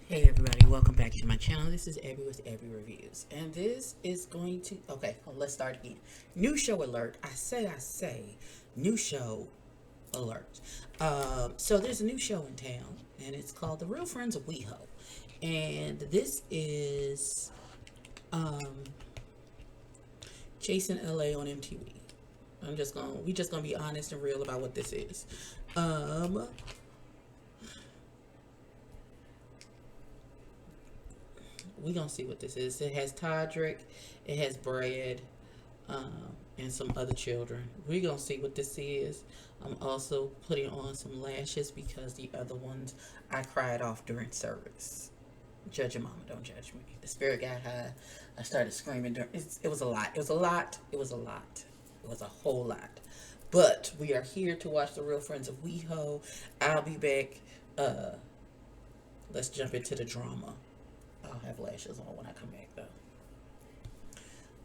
Hey everybody, welcome back to my channel. This is Abby with Abby Reviews. And this is going to, okay, well, let's start again. New show alert. I say, new show alert. So there's a new show in town, and it's called The Real Friends of WeHo. And this is Chasing LA on MTV. We just gonna be honest and real about what this is. We gonna see what this is. It has Todrick, it has Brad, and some other children. We gonna see what this is. I'm also putting on some lashes because the other ones I cried off during service. Judge your mama, don't judge me. The spirit got high. I started screaming during. It was a lot. It was a lot. It was a lot. It was a whole lot. But we are here to watch The Real Friends of WeHo. I'll be back. Let's jump into the drama. I'll have lashes on when I come back, though.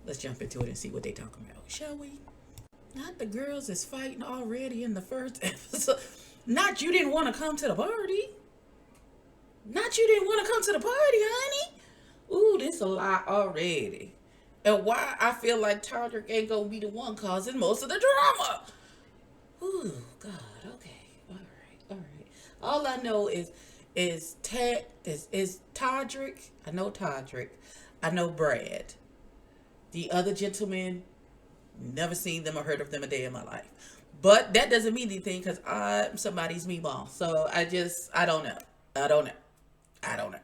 Let's jump into it and see what they talking about, shall we? Not the girls is fighting already in the first episode. Not you didn't want to come to the party. Not you didn't want to come to the party, honey. Ooh, this a lot already. And why I feel like Todrick ain't gonna be the one causing most of the drama. Ooh, God, okay. All right. All I know is Todrick. I know Todrick. I know Brad. The other gentlemen, never seen them or heard of them a day in my life. But that doesn't mean anything because I'm somebody's meatball. So I don't know. I don't know.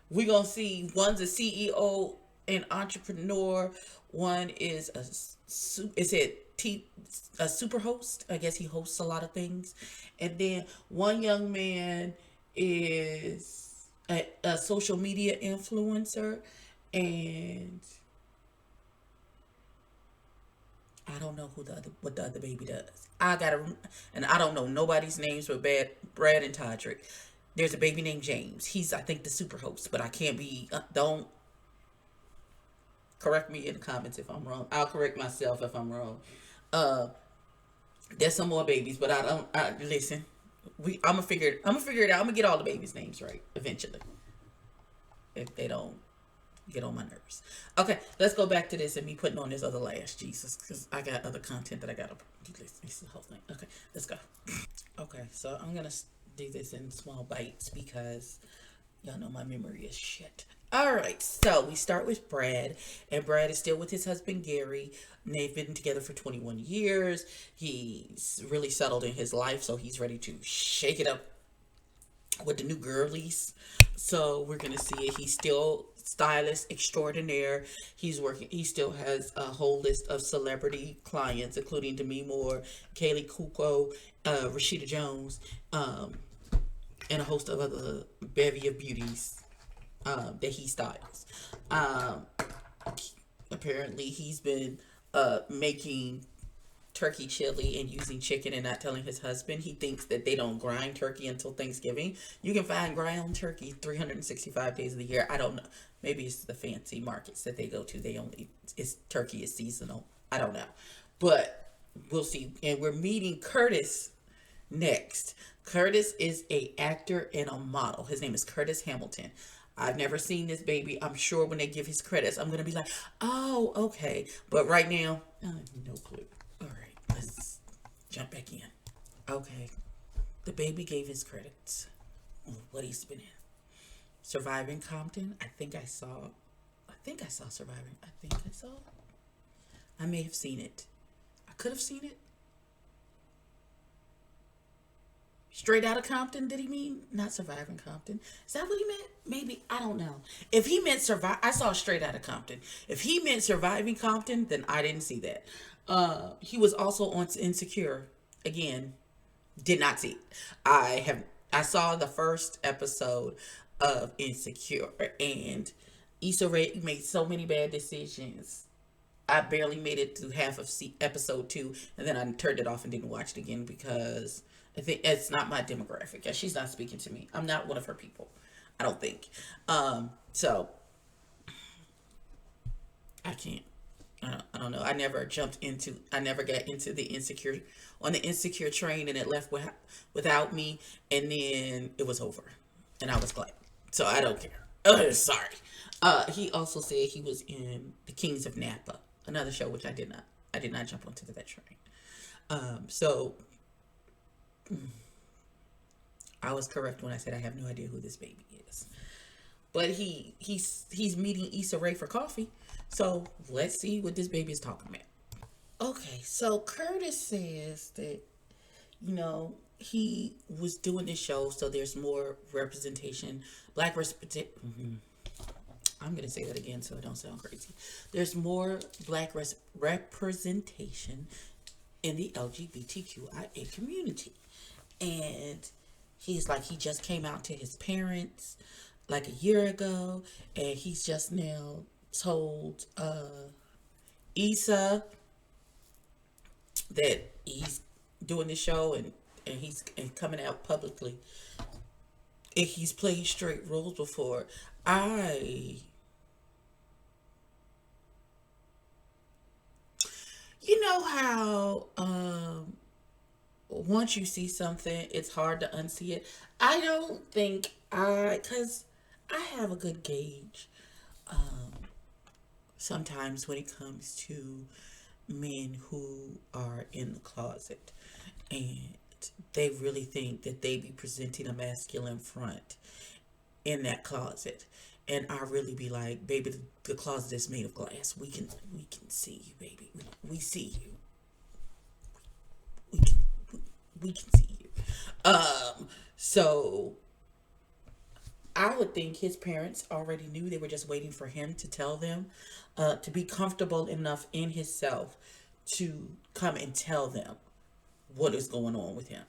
We're going to see one's a CEO and entrepreneur. One is a super host. I guess he hosts a lot of things. And then one young man is a social media influencer, and I don't know what the other baby does. And I don't know nobody's names but Brad and Todrick. There's a baby named James. He's, I think, the super host, but I can't be. Don't correct me in the comments if I'm wrong. I'll correct myself if I'm wrong. Uh, there's some more babies, but I don't. Listen. I'm gonna figure it out. I'm gonna get all the babies' names right eventually. If they don't get on my nerves. Okay, let's go back to this and me putting on this other lash, Jesus, because I got other content that I gotta. This the whole thing. Okay, let's go. Okay, so I'm gonna do this in small bites because y'all know my memory is shit. All right, so we start with Brad, and Brad is still with his husband Gary. And they've been together for 21 years. He's really settled in his life, so he's ready to shake it up with the new girlies. So we're gonna see it. He's still stylist extraordinaire. He's working. He still has a whole list of celebrity clients, including Demi Moore, Kaylee Cuoco, Rashida Jones, and a host of other bevy of beauties that he styles. Um, Apparently, he's been making turkey chili and using chicken and not telling his husband. He thinks that they don't grind turkey until Thanksgiving. You can find ground turkey 365 days of the year. I don't know. Maybe it's the fancy markets that they go to. Turkey is seasonal. I don't know. But we'll see. And we're meeting Curtis next. Curtis is a actor and a model. His name is Curtis Hamilton. I've never seen this baby. I'm sure when they give his credits, I'm gonna be like, oh, okay. But right now, no clue. All right, let's jump back in. Okay, the baby gave his credits. What he's been in. Surviving Compton. I think I saw Surviving. I may have seen it. I could have seen it. Straight out of Compton, did he mean? Not Surviving Compton. Is that what he meant? Maybe. I don't know. If he meant survive, I saw Straight Out of Compton. If he meant Surviving Compton, then I didn't see that. He was also on Insecure. Again, did not see it. I saw the first episode of Insecure, and Issa Rae made so many bad decisions. I barely made it to half of episode 2, and then I turned it off and didn't watch it again because I think it's not my demographic. Yeah, she's not speaking to me. I'm not one of her people. I don't think. So I can't. I don't know. I never got into the insecure train, and it left without me, and then it was over, and I was glad. So I don't care. Sorry. He also said he was in The Kings of Napa, another show which I did not. I did not jump onto that train. So I was correct when I said I have no idea who this baby is. But he's meeting Issa Rae for coffee. So let's see what this baby is talking about. Okay, so Curtis says that, he was doing this show so there's more representation, black representation. I'm going to say that again so it don't sound crazy. There's more black representation in the LGBTQIA community. And he's like, he just came out to his parents like a year ago, and he's just now told Issa that he's doing the show and he's coming out publicly. And he's played straight roles before. You know how once you see something, it's hard to unsee it. I don't think because I have a good gauge sometimes when it comes to men who are in the closet and they really think that they be presenting a masculine front in that closet. And I really be like, baby, the closet is made of glass. We can see you, baby. We see you. We can see you. So I would think his parents already knew. They were just waiting for him to tell them, to be comfortable enough in himself to come and tell them what is going on with him.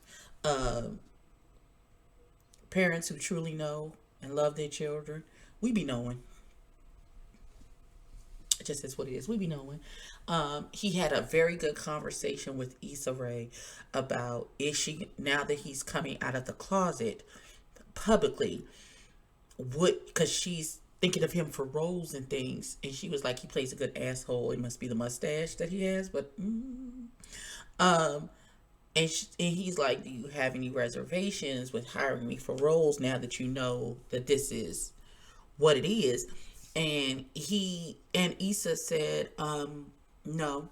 Parents who truly know and love their children, we be knowing. It just is what it is. We be knowing. He had a very good conversation with Issa Rae about, is she, now that he's coming out of the closet publicly, because she's thinking of him for roles and things, and she was like, he plays a good asshole. It must be the mustache that he has, but and he's like, do you have any reservations with hiring me for roles now that you know that this is what it is? And Issa said, no,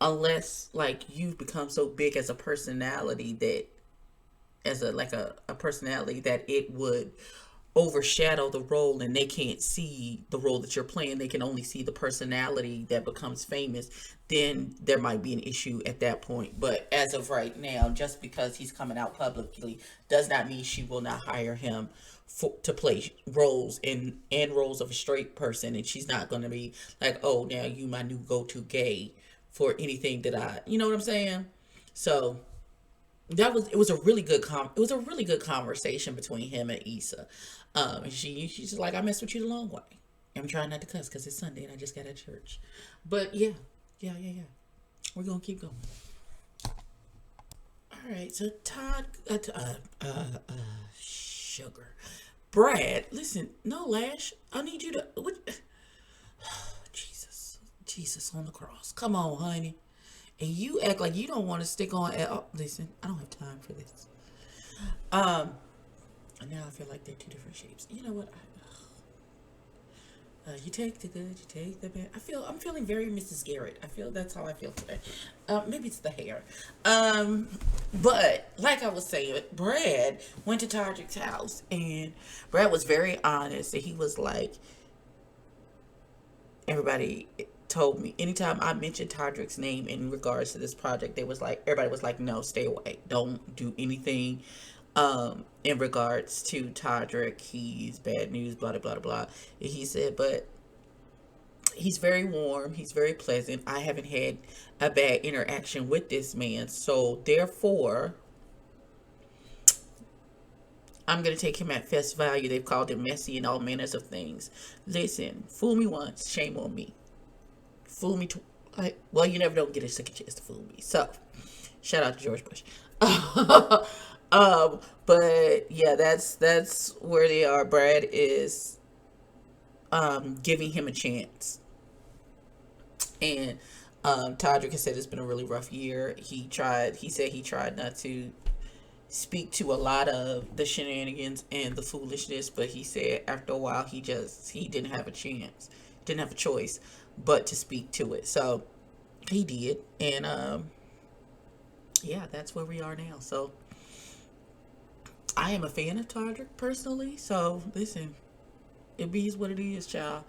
unless like you've become so big as a personality that, as a personality that it would overshadow the role and they can't see the role that you're playing, they can only see the personality that becomes famous, then there might be an issue at that point. But as of right now, just because he's coming out publicly does not mean she will not hire him to play roles and roles of a straight person, and she's not going to be like, oh, now you my new go-to gay for anything that you know what I'm saying? So it was a really good conversation between him and Issa. And she's just like, I messed with you the long way. I'm trying not to cuss because it's Sunday and I just got at church. But yeah. We're gonna keep going. All right, so Todd, sugar, Brad. Listen, no lash. I need you to. What? Jesus on the cross. Come on, honey. And you act like you don't want to stick on at all. Listen, I don't have time for this. And now I feel like they're two different shapes. You know what? You take the good, you take the bad. I'm feeling very Mrs. Garrett. I feel that's how I feel today. Maybe it's the hair. But like I was saying, Brad went to Todrick's house, and Brad was very honest, and he was like, everybody told me anytime I mentioned Todrick's name in regards to this project, everybody was like, no, stay away, don't do anything in regards to Todrick. He's bad news, blah blah blah blah. And he said, but he's very warm, he's very pleasant. I haven't had a bad interaction with this man, so therefore I'm going to take him at face value. They've called him messy and all manners of things. Listen, fool me once, shame on me. Fool me well, you never don't get a second chance to fool me. So, shout out to George Bush. But yeah, that's where they are. Brad is giving him a chance. And Todrick has said it's been a really rough year. He said he tried not to speak to a lot of the shenanigans and the foolishness, but he said after a while he didn't have a chance, didn't have a choice but to speak to it. So he did, and yeah, that's where we are now. So I am a fan of Todrick personally. So listen, it be what it is, child.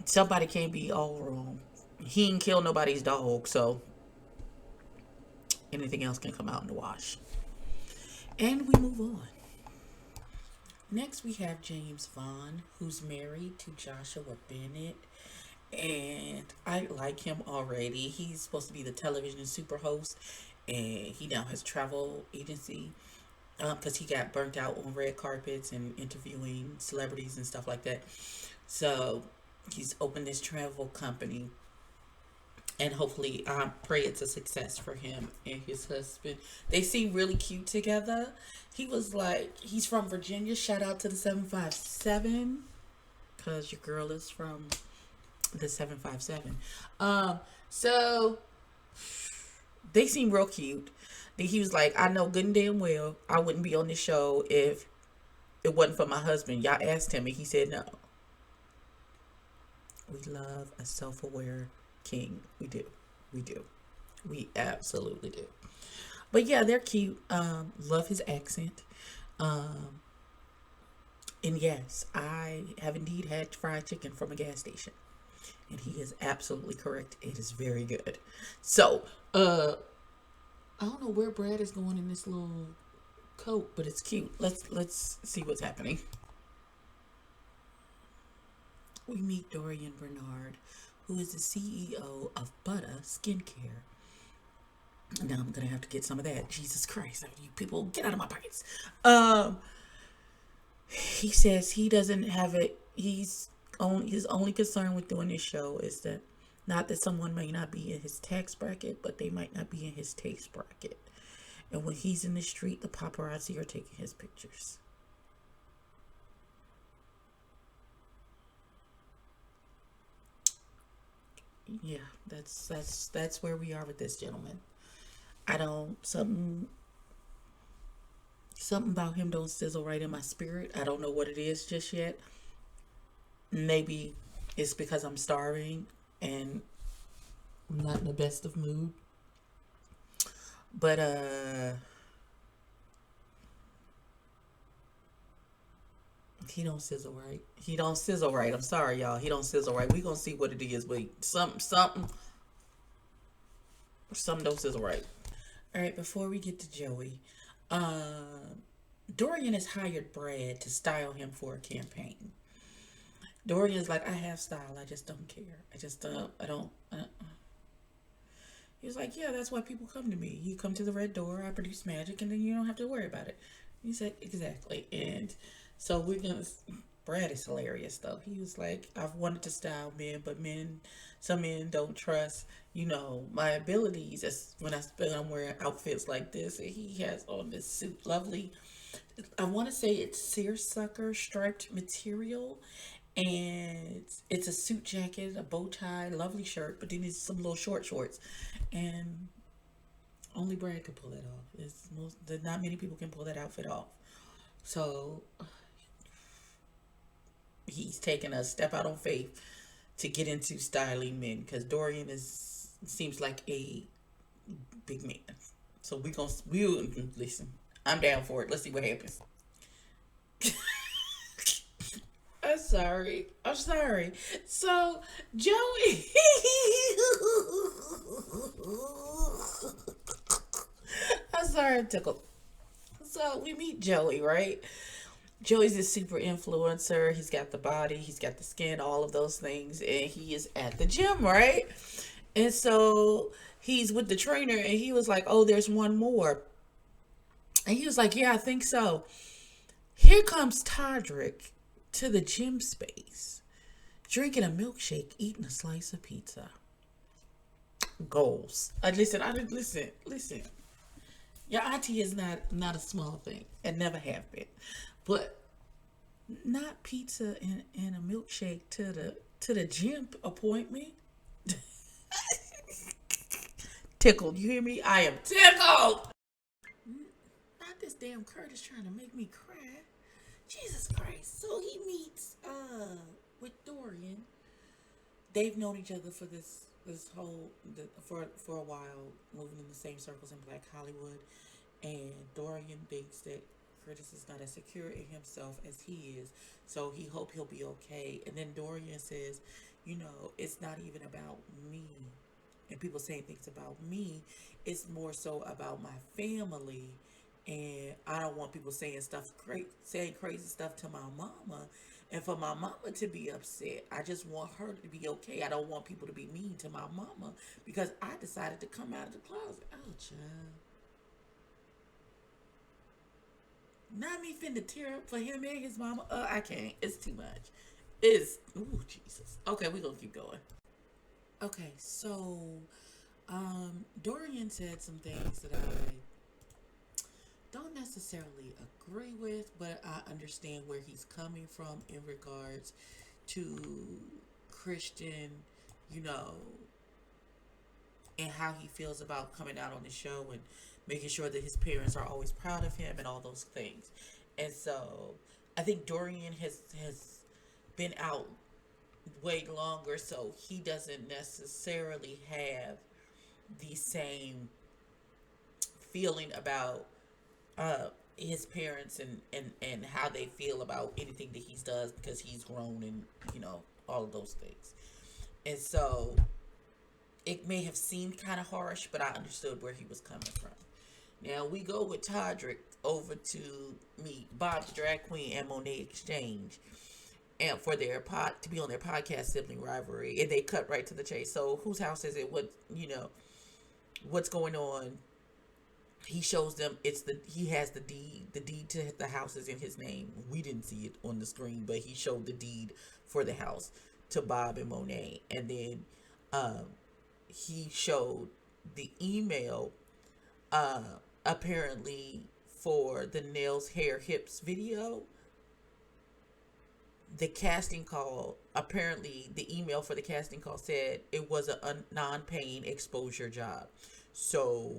Somebody can't be all wrong. He ain't kill nobody's dog, so anything else can come out in the wash. And we move on. Next, we have James Vaughn, who's married to Joshua Bennett. And I like him already. He's supposed to be the television super host, and he now has travel agency because he got burnt out on red carpets and interviewing celebrities and stuff like that. So he's opened this travel company, and hopefully I pray it's a success for him and his husband. They seem really cute together. He was like, he's from Virginia. Shout out to the 757 because your girl is from the 757. So they seem real cute. He was like, I know good and damn well I wouldn't be on this show if it wasn't for my husband. Y'all asked him and he said no. We love a self-aware king. We do. We do. We absolutely do. But yeah, they're cute. Love his accent. And yes, I have indeed had fried chicken from a gas station. And he is absolutely correct. It is very good. So, I don't know where Brad is going in this little coat, but it's cute. Let's see what's happening. We meet Dorian Bernard, who is the CEO of Butter Skincare. Now I'm gonna have to get some of that. Jesus Christ, you people, get out of my pockets. He says he doesn't have it. His only concern with doing this show is that not that someone may not be in his tax bracket, but they might not be in his taste bracket. And when he's in the street, the paparazzi are taking his pictures. Yeah, that's where we are with this gentleman. I don't something about him don't sizzle right in my spirit. I don't know what it is just yet. Maybe it's because I'm starving and I'm not in the best of mood. But he don't sizzle right. He don't sizzle right. I'm sorry, y'all. He don't sizzle right. We gonna see what it is, but something don't sizzle right. All right, before we get to Joey, Dorian has hired Brad to style him for a campaign. Dorian's like, I have style. I just don't care. I don't. He was like, yeah, that's why people come to me. You come to the red door, I produce magic, and then you don't have to worry about it. He said, exactly. And so Brad is hilarious, though. He was like, I've wanted to style men, but some men don't trust, my abilities. As when I'm wearing outfits like this, and he has on this suit, lovely. I want to say it's seersucker striped material, and it's a suit jacket, a bow tie, lovely shirt, but then it's some little short shorts, and only Brad could pull that off. Not many people can pull that outfit off. So he's taking a step out on faith to get into styling men because Dorian seems like a big man. So we'll listen. I'm down for it. Let's see what happens. I'm sorry. So Joey, I'm sorry, I'm tickled. So we meet Joey, right? Joey's a super influencer. He's got the body, he's got the skin, all of those things, and he is at the gym, right? And so he's with the trainer, and he was like, "Oh, there's one more," and he was like, "Yeah, I think so." Here comes Todrick to the gym space, drinking a milkshake, eating a slice of pizza. Goals. Listen. Your auntie is not a small thing, and never have been, but not pizza and a milkshake to the gym appointment. tickled. You hear me? I am tickled. Not this damn Curtis trying to make me cry. Jesus Christ. So he meets with Dorian. They've known each other for this whole for a while, moving in the same circles in Black Hollywood. And Dorian thinks that Curtis is not as secure in himself as he is, so he hope he'll be okay. And then Dorian says, it's not even about me. And people saying things about me, it's more so about my family. And I don't want people saying saying crazy stuff to my mama, and for my mama to be upset. I just want her to be okay. I don't want people to be mean to my mama because I decided to come out of the closet. Oh, child. Not me finna tear up for him and his mama. I can't. It's too much. Ooh, Jesus. Okay, we're gonna keep going. Okay, so Dorian said some things that I don't necessarily agree with, but I understand where he's coming from in regards to Christian, you know, and how he feels about coming out on the show and making sure that his parents are always proud of him and all those things. And so I think Dorian has been out way longer, so he doesn't necessarily have the same feeling about his parents and how they feel about anything that he does because he's grown and, all of those things. And so it may have seemed kind of harsh, but I understood where he was coming from. Now we go with Todrick over to meet Bob the Drag Queen and Monet Exchange, and for their to be on their podcast Sibling Rivalry, and they cut right to the chase. So whose house is it? What's going on? He shows them he has the deed to the house is in his name. We didn't see it on the screen, but he showed the deed for the house to Bob and Monet, and then he showed the email apparently for the nails, hair, hips video. The casting call, apparently the email for the casting call said it was a non-paying exposure job. So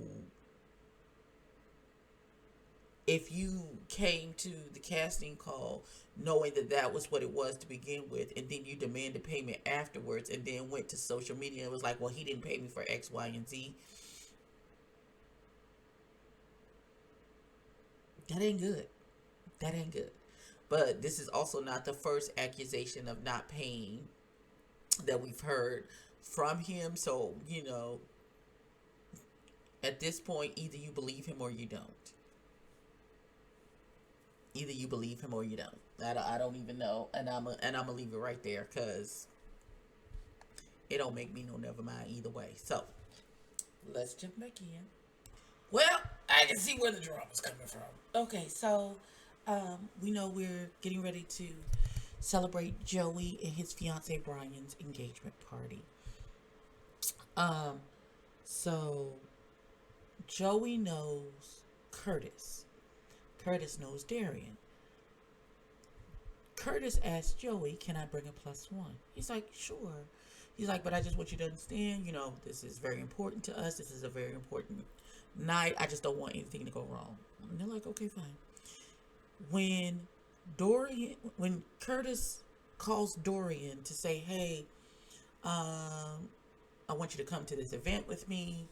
if you came to the casting call knowing that was what it was to begin with, and then you demanded payment afterwards, and then went to social media and was like, well, he didn't pay me for X, Y, and Z, that ain't good. That ain't good. But this is also not the first accusation of not paying that we've heard from him. So, at this point, either you believe him or you don't. Either you believe him or you don't. I don't even know. And I'm gonna leave it right there because it don't make me no never mind either way. So, let's jump back in. Well, I can see where the drama's coming from. Okay, so we know we're getting ready to celebrate Joey and his fiance Brian's engagement party. So Joey knows Curtis. Curtis knows Darian. Curtis asked Joey, can I bring a +1? He's like, sure. He's like, but I just want you to understand, this is very important to us. This is a very important night. I just don't want anything to go wrong. And they're like, okay, fine. When Curtis calls Dorian to say, hey, I want you to come to this event with me.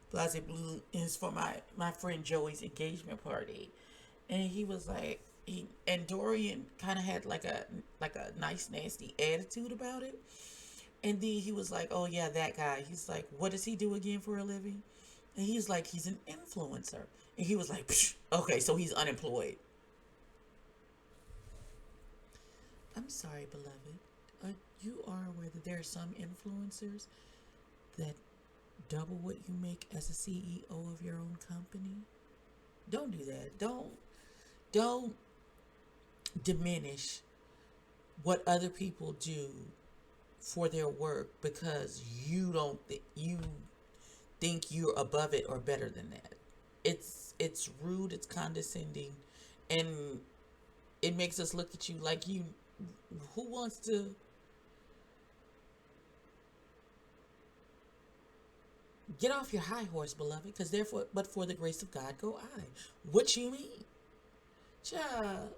Blase Blue is for my friend Joey's engagement party. And he was like, and Dorian kind of had like a nice, nasty attitude about it. And then he was like, oh yeah, that guy. He's like, what does he do again for a living? And he's like, he's an influencer. And he was like, psh, okay, so he's unemployed. I'm sorry, beloved. You are aware that there are some influencers that double what you make as a CEO of your own company? Don't do that. Don't diminish what other people do for their work because you think you're above it or better than that. It's rude, it's condescending, and it makes us look at you like who wants to Get off your high horse, beloved, because therefore, but for the grace of God go I. What you mean? Child,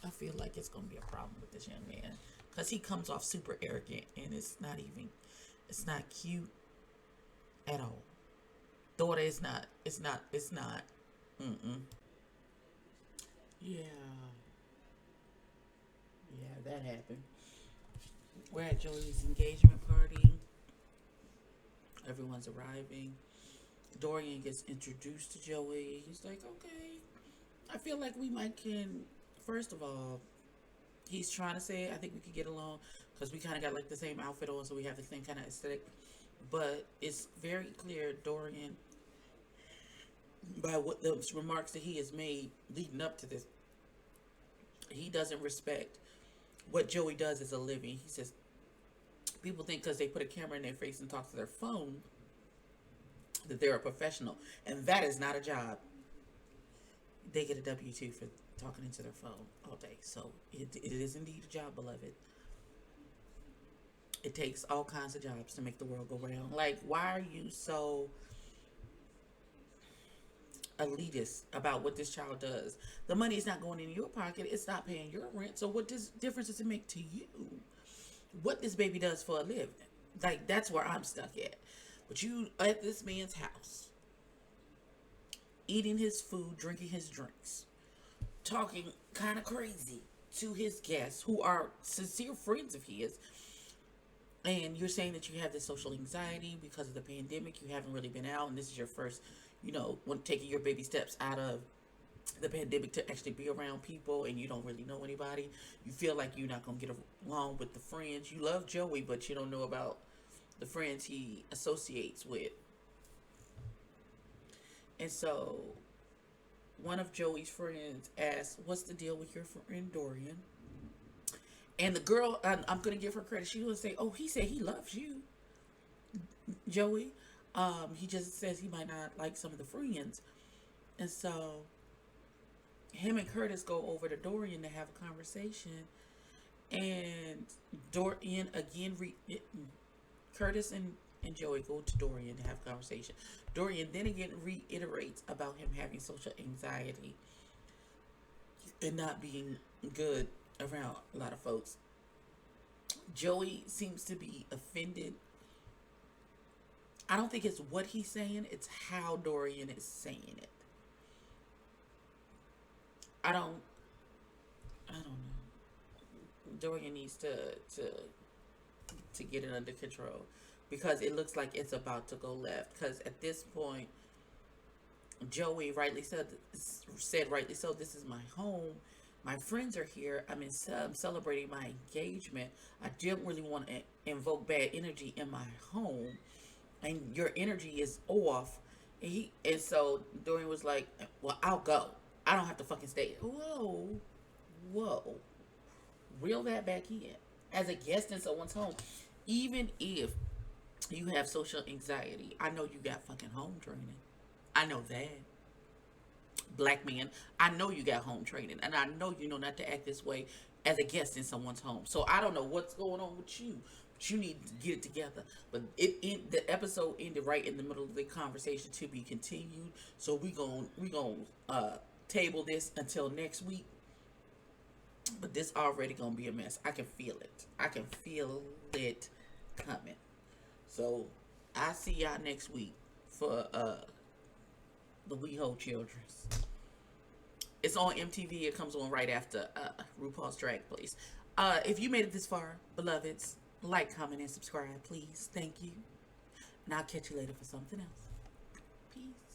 I feel like it's gonna be a problem with this young man because he comes off super arrogant, and it's not cute at all. Daughter, it's not. Mm-mm. Yeah, yeah, that happened. We're at Joey's engagement party. Everyone's arriving. Dorian gets introduced to Joey. He's like, okay, I feel like we might can. First of all, he's trying to say, I think we could get along because we kind of got like the same outfit on, so we have the same kind of aesthetic. But it's very clear, Dorian, by what the remarks that he has made leading up to this, he doesn't respect what Joey does as a living. He says people think because they put a camera in their face and talk to their phone that they're a professional, and that is not a job. They get a W-2 for talking into their phone all day. So it is indeed a job, beloved. It takes all kinds of jobs to make the world go round. Like, why are you so elitist about what this child does? The money is not going in your pocket. It's not paying your rent. So what difference does it make to you? What this baby does for a living? Like, that's where I'm stuck at. But you at this man's house, eating his food, drinking his drinks, talking kind of crazy to his guests who are sincere friends of his. And you're saying that you have this social anxiety because of the pandemic. You haven't really been out, and this is your first, when taking your baby steps out of the pandemic to actually be around people, and you don't really know anybody. You feel like you're not going to get along with the friends. You love Joey, but you don't know about the friends he associates with. And so one of Joey's friends asked, what's the deal with your friend Dorian? And the girl, I'm going to give her credit. She would say, oh, he said he loves you, Joey. He just says he might not like some of the friends. And so him and Curtis go over to Dorian to have a conversation. And Dorian again, Curtis and Joey go to Dorian to have a conversation. Dorian then again reiterates about him having social anxiety and not being good around a lot of folks. Joey seems to be offended. I don't think it's what he's saying, it's how Dorian is saying it. I don't know. Dorian needs to get it under control because it looks like it's about to go left. Because at this point, Joey rightly said rightly so, this is my home. My friends are here. I'm celebrating my engagement. I don't really want to invoke bad energy in my home, and your energy is off. And so Dorian was like, "Well, I'll go. I don't have to fucking stay." Whoa, reel that back in. As a guest in someone's home, even if you have social anxiety, I know you got fucking home training. I know that. Black man, I know you got home training, and I know you know not to act this way as a guest in someone's home. So I don't know what's going on with you, but you need to get it together. But the episode ended right in the middle of the conversation to be continued. So we gonna table this until next week. But this already gonna be a mess. I can feel it. I can feel it coming. So I see y'all next week for the WeHo Children's. It's on MTV. It comes on right after RuPaul's Drag Place. If you made it this far, beloveds, like, comment, and subscribe, please. Thank you. And I'll catch you later for something else. Peace.